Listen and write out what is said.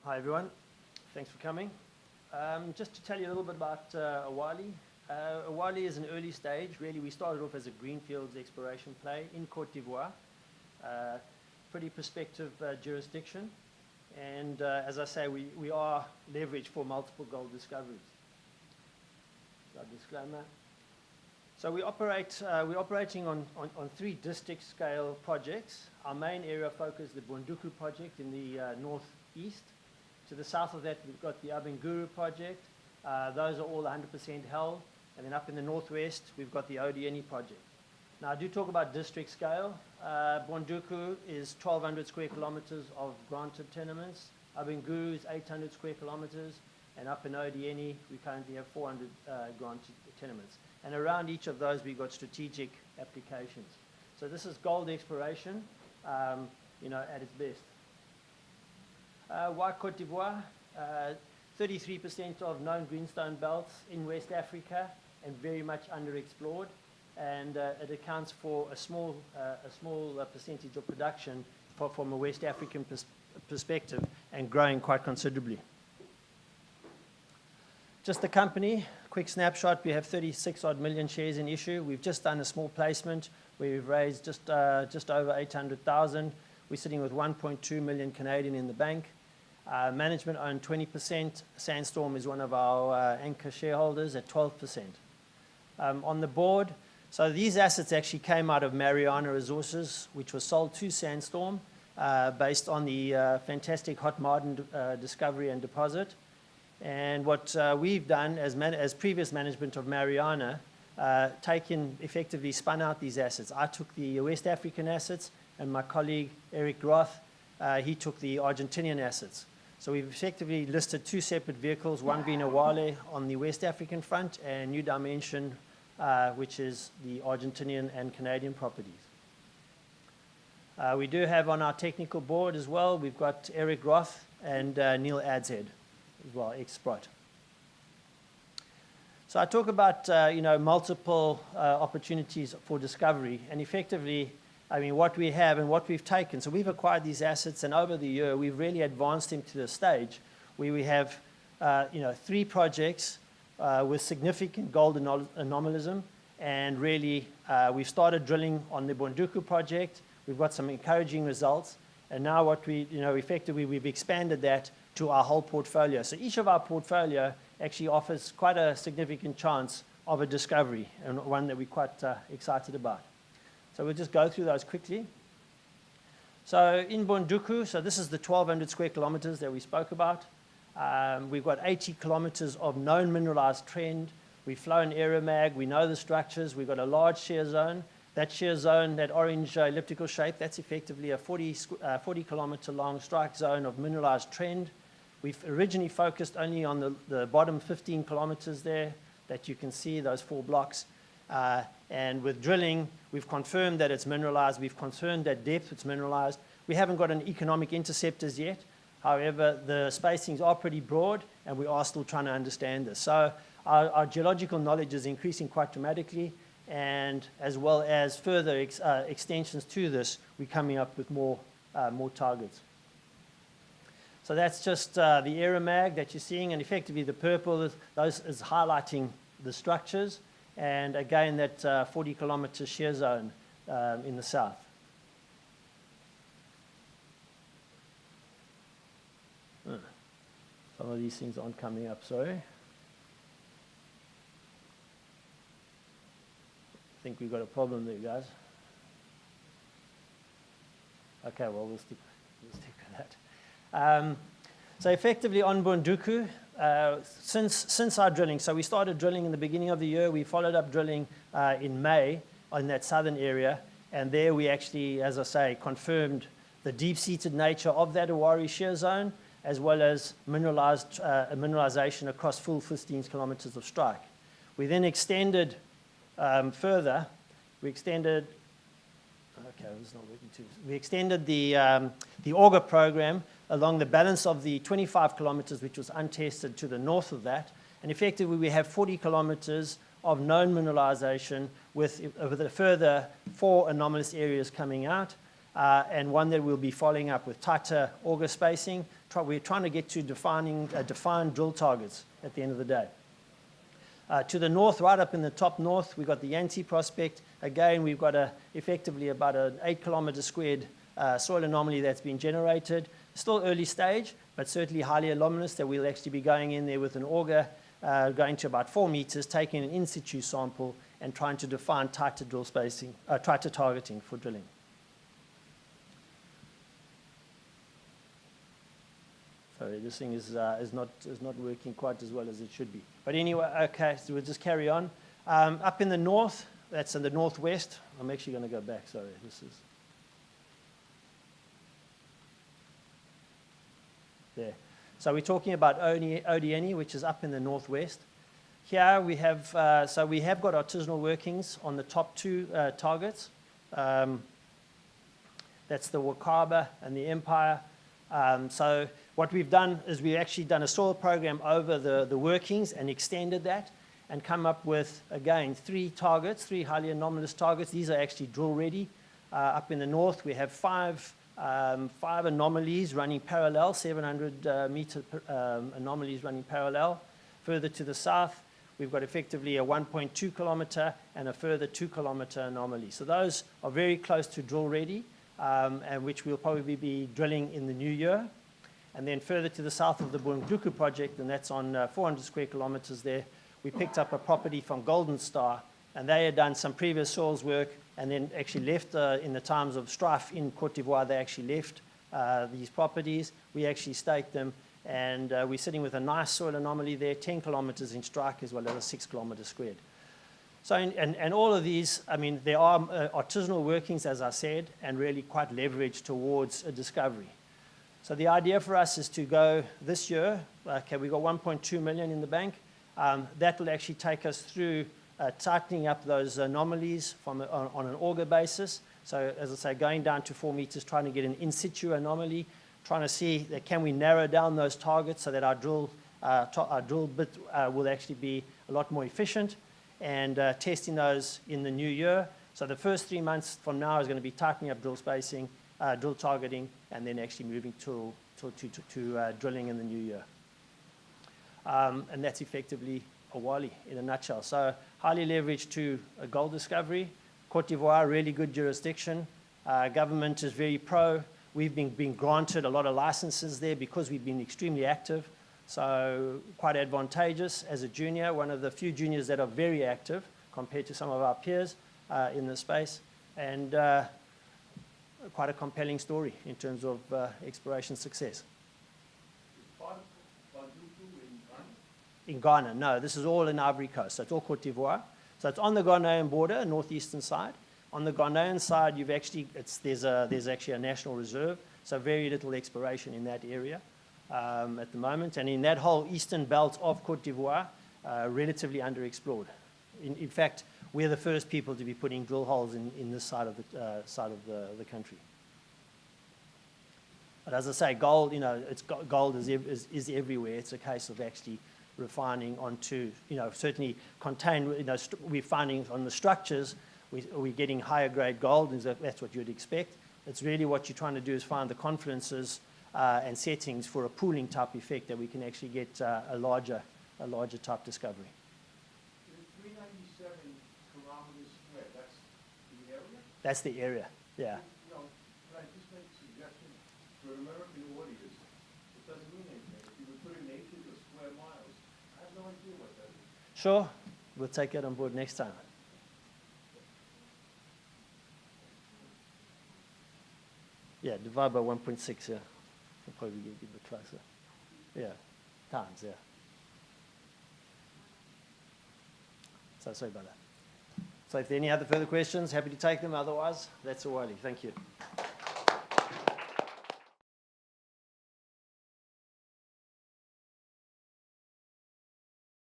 Hi everyone, thanks for coming. Just to tell you a little bit about Awale. Awale is an early stage. Really, we started off as a greenfields exploration play in Côte d'Ivoire. Pretty prospective jurisdiction. And as I say, we are leveraged for multiple gold discoveries. Disclaimer. So we're operating on 3 district scale projects. Our main area of focus is the Bunduku project in the northeast. To the south of that, we've got the Abenguru project. Those are all 100% held. And then up in the northwest, we've got the Odieni project. Now, I do talk about district scale. Bunduku is 1,200 square kilometers of granted tenements. Abenguru is 800 square kilometers. And up in Odieni, we currently have 400 granted tenements. And around each of those, we've got strategic applications. So this is gold exploration, at its best. Why Côte d'Ivoire? 33% of known greenstone belts in West Africa and very much underexplored. And it accounts for a small percentage of production from a West African perspective and growing quite considerably. Just the company, quick snapshot, we have 36 odd million shares in issue. We've just done a small placement where we've raised just over 800,000. We're sitting with 1.2 million Canadian in the bank. Management own 20%. Sandstorm is one of our anchor shareholders at 12%. On the board, so these assets actually came out of Mariana Resources, which was sold to Sandstorm based on the fantastic Hot Martin discovery and deposit. And what we've done as previous management of Mariana, effectively spun out these assets. I took the West African assets, and my colleague Eric Roth, he took the Argentinian assets. So we've effectively listed 2 separate vehicles, one being Awale on the West African front and New Dimension, which is the Argentinian and Canadian properties. We do have on our technical board as well, we've got Eric Roth and Neil Adshead as well, ex-Sprott. So I talk about multiple opportunities for discovery, and effectively, what we have and what we've taken. So we've acquired these assets, and over the year, we've really advanced them to the stage where we have 3 projects with significant gold anomalism, and really we've started drilling on the Bunduku project. We've got some encouraging results, and now what effectively we've expanded that to our whole portfolio. So each of our portfolio actually offers quite a significant chance of a discovery, and one that we're quite excited about. So we'll just go through those quickly. So in Bunduku, so this is the 1,200 square kilometers that we spoke about. We've got 80 kilometers of known mineralized trend. We've flown aeromag. We know the structures. We've got a large shear zone. That shear zone, that orange elliptical shape, that's effectively a 40-kilometer long strike zone of mineralized trend. We've originally focused only on the bottom 15 kilometers there that you can see, those 4 blocks. And with drilling, we've confirmed that it's mineralized. We've confirmed that depth it's mineralized. We haven't got an economic interceptors yet. However, the spacings are pretty broad, and we are still trying to understand this. So our geological knowledge is increasing quite dramatically, and as well as further extensions to this, we're coming up with more targets. So that's just the aeromag that you're seeing, and effectively the purple is highlighting the structures. And again, that 40-kilometer shear zone in the south. Some of these things aren't coming up, sorry. I think we've got a problem there, guys. Okay, well, we'll stick with that. So effectively on Bunduku, since our drilling, so we started drilling in the beginning of the year. We followed up drilling in May in that southern area, and there we actually, as I say, confirmed the deep-seated nature of that Awari shear zone, as well as mineralization across full 15 kilometers of strike. We then extended further. We extended the auger program along the balance of the 25 kilometers, which was untested to the north of that. And effectively, we have 40 kilometers of known mineralization with a further 4 anomalous areas coming out. and one that we'll be following up with tighter auger spacing. We're trying to get to defined drill targets at the end of the day. To the north, right up in the top north, we've got the Yanti prospect. Again, we've got effectively about an 8 kilometer squared soil anomaly that's been generated. Still early stage, but certainly highly anomalous that we'll actually be going in there with an auger, going to about 4 meters, taking an in situ sample and trying to define tighter drill spacing, tighter targeting for drilling. Sorry, this thing is not working quite as well as it should be. But anyway, okay, so we'll just carry on. Up in the north, that's in the northwest. I'm actually going to go back, sorry. This is there. So we're talking about Odieni, which is up in the northwest. Here we have, so we have got artisanal workings on the top two targets. That's the Wakaba and the Empire. So what we've done is we've actually done a soil program over the workings and extended that and come up with, again, 3 targets, 3 highly anomalous targets. These are actually drill ready. Up in the north, we have 5 anomalies running parallel, 700 meter anomalies running parallel. Further to the south, we've got effectively a 1.2 kilometer and a further 2 kilometer anomaly. So those are very close to drill ready, and which we'll probably be drilling in the new year. And then further to the south of the Bungluku project, and that's on 400 square kilometers there, we picked up a property from Golden Star, and they had done some previous soils work and then actually left in the times of strife in Cote d'Ivoire. They actually left these properties. We actually staked them, and we're sitting with a nice soil anomaly there, 10 kilometers in strike as well as a 6 kilometers squared. So, and all of these, I mean, there are artisanal workings, as I said, and really quite leveraged towards a discovery. So the idea for us is to go this year, okay, we got 1.2 million in the bank. That will actually take us through tightening up those anomalies on an auger basis. So as I say, going down to 4 meters, trying to get an in situ anomaly, trying to see that can we narrow down those targets so that our drill bit will actually be a lot more efficient, and testing those in the new year. So the first 3 months from now is going to be tightening up drill spacing, drill targeting, and then actually moving to drilling in the new year. And that's effectively Awale in a nutshell. So highly leveraged to a gold discovery. Cote d'Ivoire, really good jurisdiction. Government is very pro. We've been granted a lot of licenses there because we've been extremely active. So quite advantageous as a junior, one of the few juniors that are very active compared to some of our peers in the space. And quite a compelling story in terms of exploration success. In Ghana, no, this is all in Ivory Coast, so it's all Cote d'Ivoire. So it's on the Ghanaian border, northeastern side. On the Ghanaian side, there's actually a national reserve, so very little exploration in that area at the moment. And in that whole eastern belt of Cote d'Ivoire, relatively underexplored. In fact, we're the first people to be putting drill holes in this side of the country. But as I say, gold, you know, gold is everywhere. It's a case of actually refining onto, you know, certainly contain, you know, we're finding on the structures, we're getting higher grade gold, and that's what you'd expect. It's really what you're trying to do is find the confluences and settings for a pooling type effect that we can actually get a larger type discovery. 397 kilometers square, that's the area? That's the area, yeah. You know, can I just make a suggestion for an American audience? It doesn't mean anything. If you would put in acres or square miles, I have no idea what that is. Sure, we'll take that on board next time. Yeah, divide by 1.6, yeah. We'll probably get a bit closer. Yeah, times, yeah. So sorry about that. So if there are any other further questions, happy to take them. Otherwise, that's Awale. Thank you.